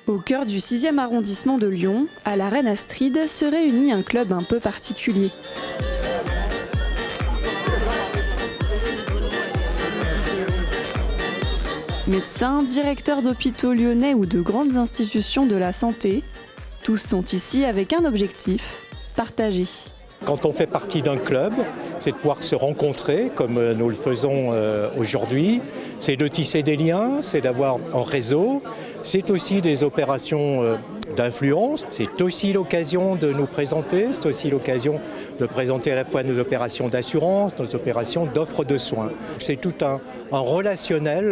Au cœur du 6e arrondissement de Lyon, à la Reine Astrid, se réunit un club un peu particulier. Médecins, directeurs d'hôpitaux lyonnais ou de grandes institutions de la santé, tous sont ici avec un objectif, partager. Quand on fait partie d'un club, c'est de pouvoir se rencontrer comme nous le faisons aujourd'hui. C'est de tisser des liens, c'est d'avoir un réseau. C'est aussi des opérations d'influence. C'est aussi l'occasion de nous présenter. C'est aussi l'occasion de présenter à la fois nos opérations d'assurance, nos opérations d'offre de soins. C'est tout un relationnel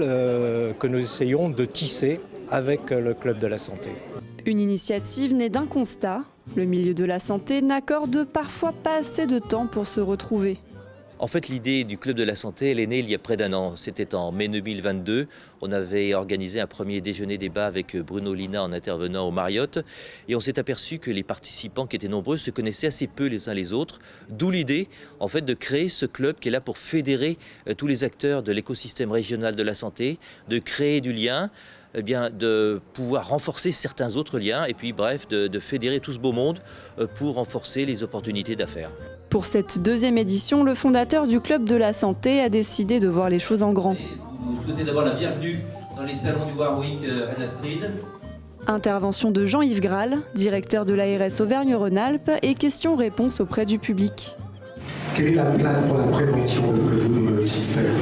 que nous essayons de tisser avec le Club de la Santé. Une initiative née d'un constat. Le milieu de la santé n'accorde parfois pas assez de temps pour se retrouver. En fait, l'idée du Club de la Santé, elle est née il y a près d'un an. C'était en mai 2022. On avait organisé un premier déjeuner-débat avec Bruno Lina en intervenant au Marriott. Et on s'est aperçu que les participants, qui étaient nombreux, se connaissaient assez peu les uns les autres. D'où l'idée, en fait, de créer ce club qui est là pour fédérer tous les acteurs de l'écosystème régional de la santé, de créer du lien, de pouvoir renforcer certains autres liens et puis bref, de fédérer tout ce beau monde pour renforcer les opportunités d'affaires. Pour cette deuxième édition, le fondateur du Club de la Santé a décidé de voir les choses en grand. Vous souhaitez d'abord la bienvenue dans les salons du Warwick Reine Astrid. Intervention de Jean-Yves Graal, directeur de l'ARS Auvergne-Rhône-Alpes, et questions-réponses auprès du public. Quelle est la place pour la prévention dans notre système ?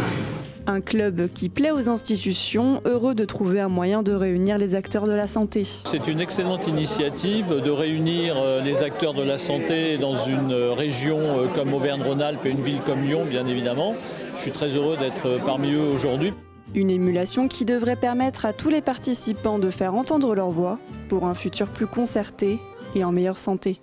Un club qui plaît aux institutions, heureux de trouver un moyen de réunir les acteurs de la santé. C'est une excellente initiative de réunir les acteurs de la santé dans une région comme Auvergne-Rhône-Alpes et une ville comme Lyon, bien évidemment. Je suis très heureux d'être parmi eux aujourd'hui. Une émulation qui devrait permettre à tous les participants de faire entendre leur voix pour un futur plus concerté et en meilleure santé.